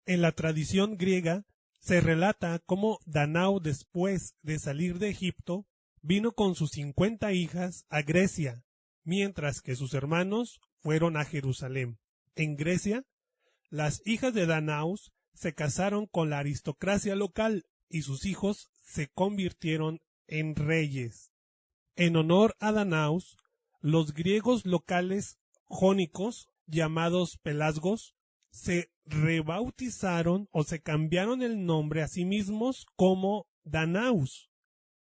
En la tradición griega se relata cómo Danao, después de salir de Egipto, vino con sus 50 hijas a Grecia, mientras que sus hermanos fueron a Jerusalén. En Grecia, las hijas de Danaos se casaron con la aristocracia local y sus hijos se convirtieron en reyes. En honor a Danaos, los griegos locales jónicos, llamados pelasgos, se rebautizaron o se cambiaron el nombre a sí mismos como Danaus.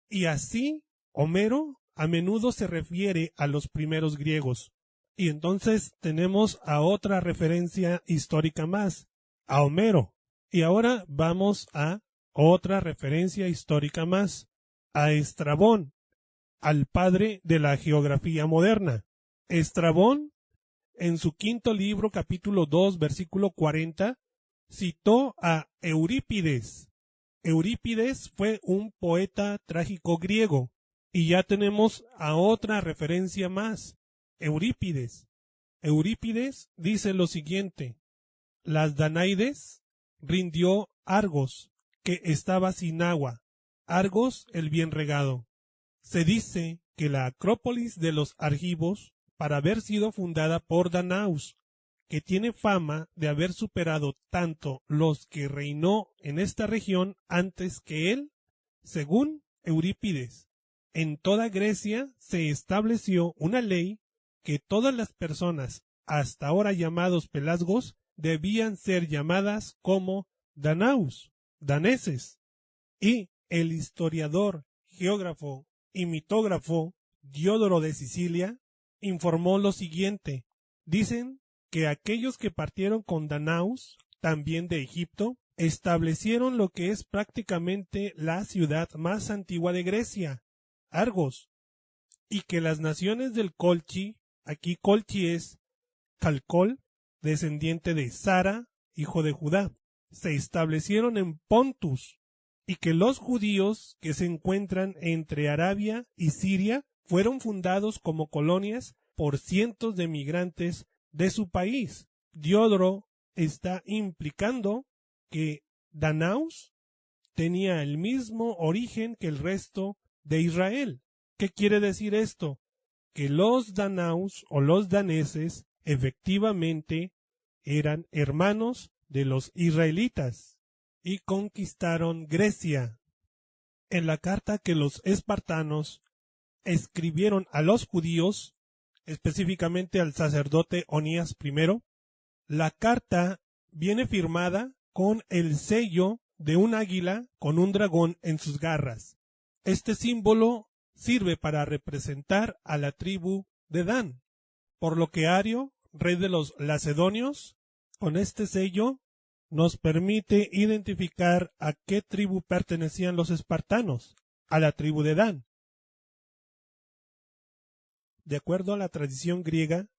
Y así, Homero a menudo se refiere a los primeros griegos. Y entonces tenemos a otra referencia histórica más, a Homero. Y ahora vamos a otra referencia histórica más, a Estrabón, al padre de la geografía moderna. Estrabón, en su quinto libro, capítulo 2, versículo 40, citó a Eurípides. Eurípides fue un poeta trágico griego. Y ya tenemos a otra referencia más, Eurípides. Eurípides dice lo siguiente: las Danaides rindió Argos, que estaba sin agua, Argos el bien regado. Se dice que la Acrópolis de los Argivos, para haber sido fundada por Danaus, que tiene fama de haber superado tanto los que reinó en esta región antes que él, según Eurípides, en toda Grecia se estableció una ley que todas las personas, hasta ahora llamados pelasgos, debían ser llamadas como Danaus, daneses. Y el historiador, geógrafo y mitógrafo Diodoro de Sicilia informó lo siguiente: dicen que aquellos que partieron con Danaus, también de Egipto, establecieron lo que es prácticamente la ciudad más antigua de Grecia, Argos, y que las naciones del Colchi, aquí Colchi es Calcol, descendiente de Sara, hijo de Judá, se establecieron en Pontus, y que los judíos que se encuentran entre Arabia y Siria fueron fundados como colonias por cientos de migrantes de su país. Diodoro está implicando que Danaus tenía el mismo origen que el resto de Israel. ¿Qué quiere decir esto? Que los Danaus o los daneses efectivamente eran hermanos de los israelitas y conquistaron Grecia. En la carta que los espartanos escribieron a los judíos, específicamente al sacerdote Onías I, la carta viene firmada con el sello de un águila con un dragón en sus garras. Este símbolo sirve para representar a la tribu de Dan, por lo que Ario, rey de los lacedonios, con este sello nos permite identificar a qué tribu pertenecían los espartanos, a la tribu de Dan. De acuerdo a la tradición griega,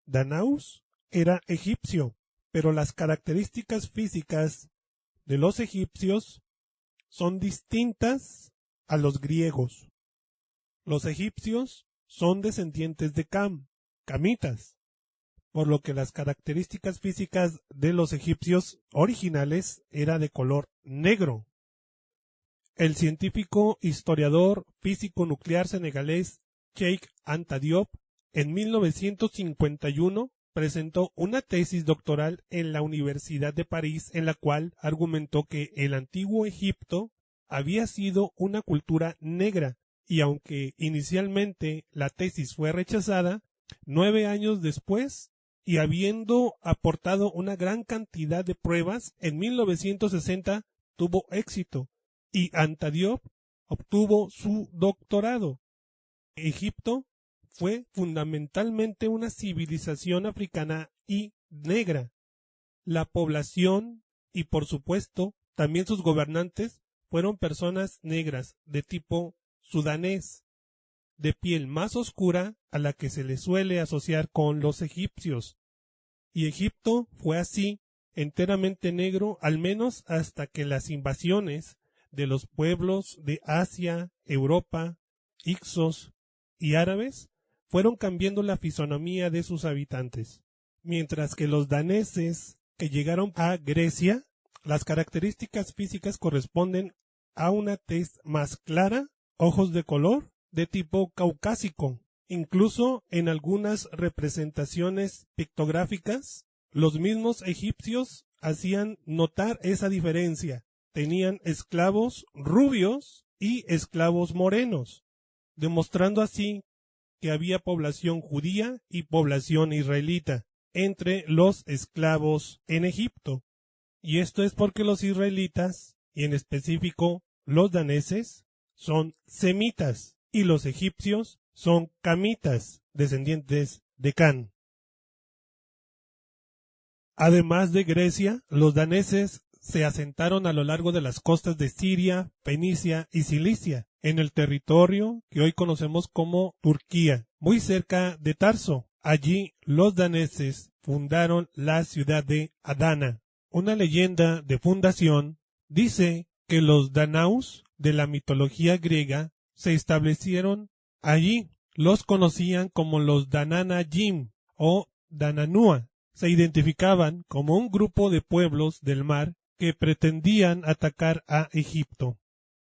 Danaus era egipcio, pero las características físicas de los egipcios son distintas a los griegos. Los egipcios son descendientes de Cam, camitas, por lo que las características físicas de los egipcios originales era de color negro. El científico, historiador, físico nuclear senegalés Cheikh Anta Diop en 1951 presentó una tesis doctoral en la Universidad de París en la cual argumentó que el antiguo Egipto había sido una cultura negra y aunque inicialmente la tesis fue rechazada, 9 años después y habiendo aportado una gran cantidad de pruebas, en 1960 tuvo éxito y Anta Diop obtuvo su doctorado. Egipto fue fundamentalmente una civilización africana y negra. La población y por supuesto también sus gobernantes fueron personas negras de tipo sudanés, de piel más oscura a la que se le suele asociar con los egipcios. Y Egipto fue así enteramente negro al menos hasta que las invasiones de los pueblos de Asia, Europa, Ixos y árabes fueron cambiando la fisonomía de sus habitantes, mientras que los daneses que llegaron a Grecia Las características físicas corresponden a una tez más clara, ojos de color de tipo caucásico. Incluso en algunas representaciones pictográficas, los mismos egipcios hacían notar esa diferencia. Tenían esclavos rubios y esclavos morenos, demostrando así que había población judía y población israelita entre los esclavos en Egipto. Y esto es porque los israelitas, y en específico los daneses, son semitas y los egipcios son camitas, descendientes de Can. Además de Grecia, los daneses se asentaron a lo largo de las costas de Siria, Fenicia y Cilicia, en el territorio que hoy conocemos como Turquía, muy cerca de Tarso. Allí los daneses fundaron la ciudad de Adana. Una leyenda de fundación dice que los danaos de la mitología griega se establecieron allí. Los conocían como los Dananajim o Dananúa. Se identificaban como un grupo de pueblos del mar que pretendían atacar a Egipto.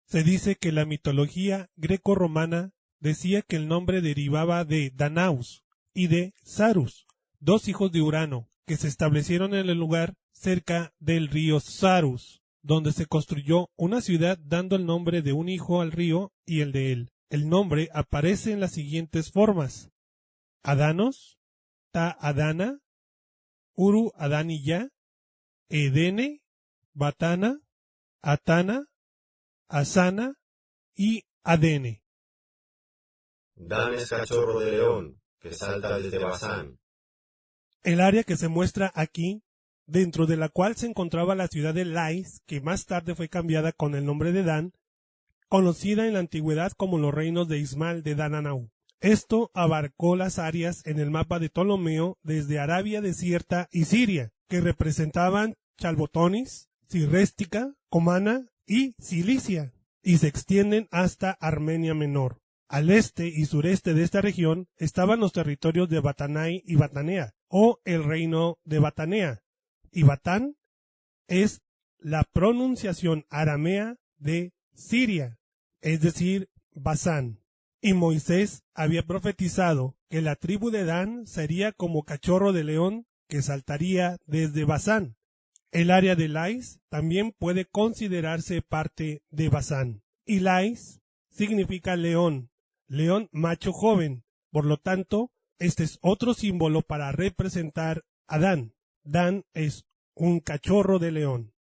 Se dice que la mitología greco-romana decía que el nombre derivaba de Danaus y de Sarus, dos hijos de Urano, que se establecieron en el lugar cerca del río Sarus, donde se construyó una ciudad dando el nombre de un hijo al río y el de él. El nombre aparece en las siguientes formas: Adanos, Ta Adana, Uru Adaniya, Edene, Batana, Atana, Asana y Adene. Dan es cachorro de león, que salta desde Basán. El área que se muestra aquí, dentro de la cual se encontraba la ciudad de Lais, que más tarde fue cambiada con el nombre de Dan, conocida en la antigüedad como los reinos de Ismael de Dananau. Esto abarcó las áreas en el mapa de Ptolomeo desde Arabia desierta y Siria, que representaban Chalbotonis, Cirréstica, Comana y Cilicia, y se extienden hasta Armenia Menor. Al este y sureste de esta región estaban los territorios de Batanai y Batanea, o el reino de Batanea, y Batán es la pronunciación aramea de Siria, es decir, Basán. Y Moisés había profetizado que la tribu de Dan sería como cachorro de león que saltaría desde Basán. El área de Lais también puede considerarse parte de Basán. Y Lais significa león, león macho joven. Por lo tanto, este es otro símbolo para representar a Dan. Dan es un cachorro de león.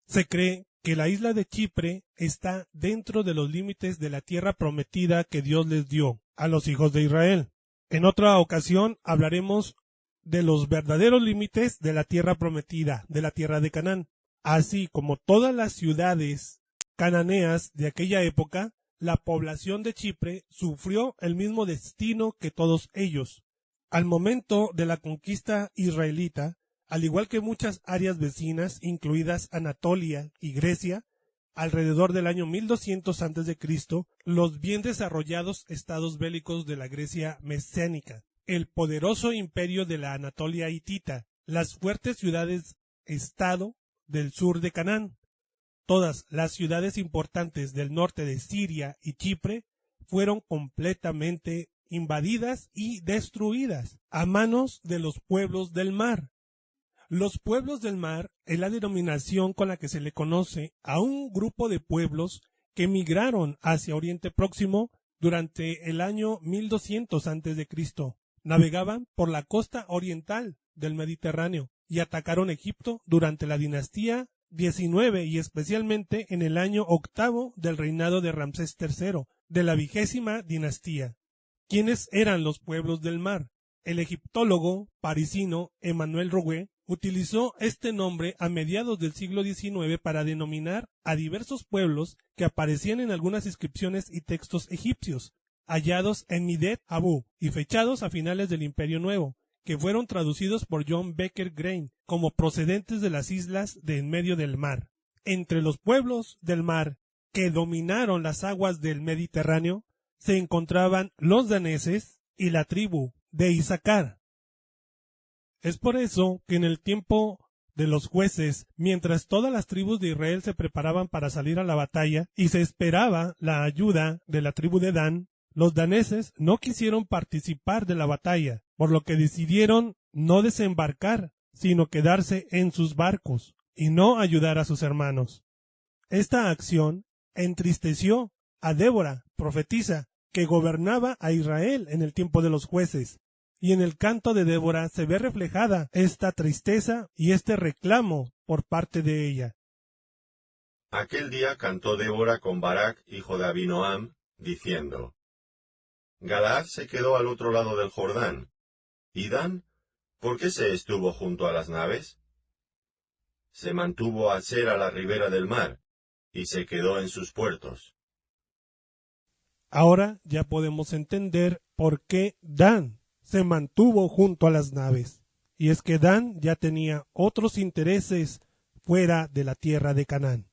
Se cree que la isla de Chipre está dentro de los límites de la tierra prometida que Dios les dio a los hijos de Israel. En otra ocasión hablaremos de los verdaderos límites de la tierra prometida, de la tierra de Canaán. Así como todas las ciudades cananeas de aquella época, la población de Chipre sufrió el mismo destino que todos ellos. Al momento de la conquista israelita, al igual que muchas áreas vecinas, incluidas Anatolia y Grecia, alrededor del año 1200 a.C., los bien desarrollados estados bélicos de la Grecia mesénica, el poderoso imperio de la Anatolia hitita, las fuertes ciudades-estado del sur de Canaán, todas las ciudades importantes del norte de Siria y Chipre fueron completamente invadidas y destruidas a manos de los pueblos del mar. Los pueblos del mar es la denominación con la que se le conoce a un grupo de pueblos que migraron hacia Oriente Próximo durante el año 1200 a.C. Navegaban por la costa oriental del Mediterráneo y atacaron Egipto durante la dinastía 19 y especialmente en el año 8 del reinado de Ramsés III de la 20ª dinastía. ¿Quiénes eran los pueblos del mar? El egiptólogo parisino Emmanuel Rouet utilizó este nombre a mediados del siglo XIX para denominar a diversos pueblos que aparecían en algunas inscripciones y textos egipcios, hallados en Midet Abu y fechados a finales del Imperio Nuevo, que fueron traducidos por John Becker Grain como procedentes de las islas de en medio del mar. Entre los pueblos del mar que dominaron las aguas del Mediterráneo se encontraban los daneses y la tribu de Isaacar. Es por eso que en el tiempo de los jueces, mientras todas las tribus de Israel se preparaban para salir a la batalla y se esperaba la ayuda de la tribu de Dan, los daneses no quisieron participar de la batalla, por lo que decidieron no desembarcar, sino quedarse en sus barcos y no ayudar a sus hermanos. Esta acción entristeció a Débora, profetisa, que gobernaba a Israel en el tiempo de los jueces, y en el canto de Débora se ve reflejada esta tristeza y este reclamo por parte de ella. Aquel día cantó Débora con Barak, hijo de Abinoam, diciendo: Galaad se quedó al otro lado del Jordán. ¿Y Dan? ¿Por qué se estuvo junto a las naves? Se mantuvo a ser a la ribera del mar, y se quedó en sus puertos. Ahora ya podemos entender por qué Dan se mantuvo junto a las naves. Y es que Dan ya tenía otros intereses fuera de la tierra de Canaán.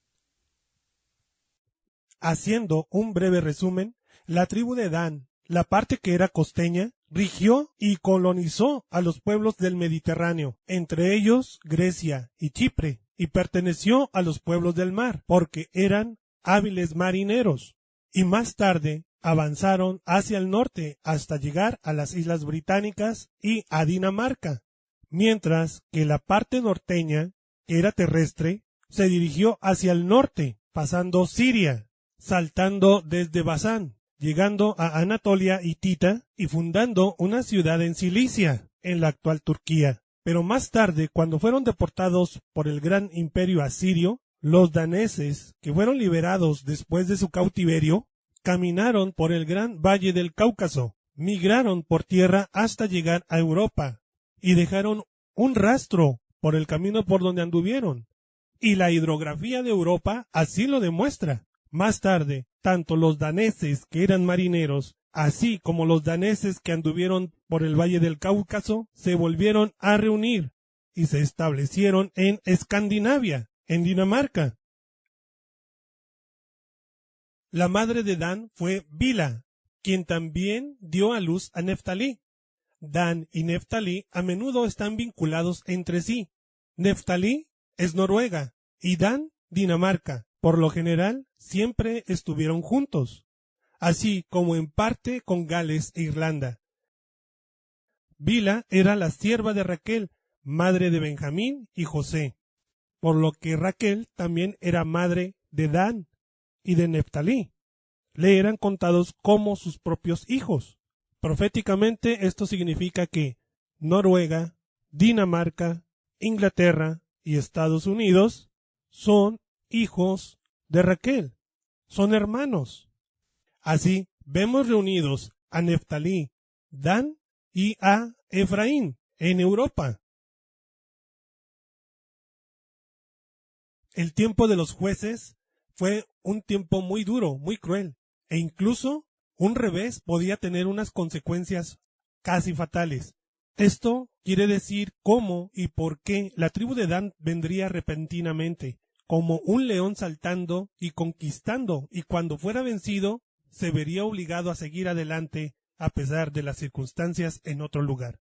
Haciendo un breve resumen, la tribu de Dan, la parte que era costeña, rigió y colonizó a los pueblos del Mediterráneo, entre ellos Grecia y Chipre, y perteneció a los pueblos del mar, porque eran hábiles marineros, y más tarde avanzaron hacia el norte hasta llegar a las Islas Británicas y a Dinamarca, mientras que la parte norteña, que era terrestre, se dirigió hacia el norte, pasando Siria, saltando desde Basán, llegando a Anatolia hitita y fundando una ciudad en Cilicia, en la actual Turquía. Pero más tarde, cuando fueron deportados por el gran imperio asirio, los daneses, que fueron liberados después de su cautiverio, caminaron por el gran valle del Cáucaso, migraron por tierra hasta llegar a Europa, y dejaron un rastro por el camino por donde anduvieron. Y la hidrografía de Europa así lo demuestra. Más tarde, tanto los daneses que eran marineros, así como los daneses que anduvieron por el valle del Cáucaso, se volvieron a reunir y se establecieron en Escandinavia, en Dinamarca. La madre de Dan fue Bila, quien también dio a luz a Neftalí. Dan y Neftalí a menudo están vinculados entre sí. Neftalí es Noruega y Dan Dinamarca. Por lo general, siempre estuvieron juntos, así como en parte con Gales e Irlanda. Bila era la sierva de Raquel, madre de Benjamín y José, por lo que Raquel también era madre de Dan y de Neftalí. Le eran contados como sus propios hijos. Proféticamente esto significa que Noruega, Dinamarca, Inglaterra y Estados Unidos son hijos de Raquel, son hermanos. Así vemos reunidos a Neftalí, Dan y a Efraín en Europa. El tiempo de los jueces fue un tiempo muy duro, muy cruel, e incluso un revés podía tener unas consecuencias casi fatales. Esto quiere decir cómo y por qué la tribu de Dan vendría repentinamente, como un león saltando y conquistando, y cuando fuera vencido, se vería obligado a seguir adelante a pesar de las circunstancias en otro lugar.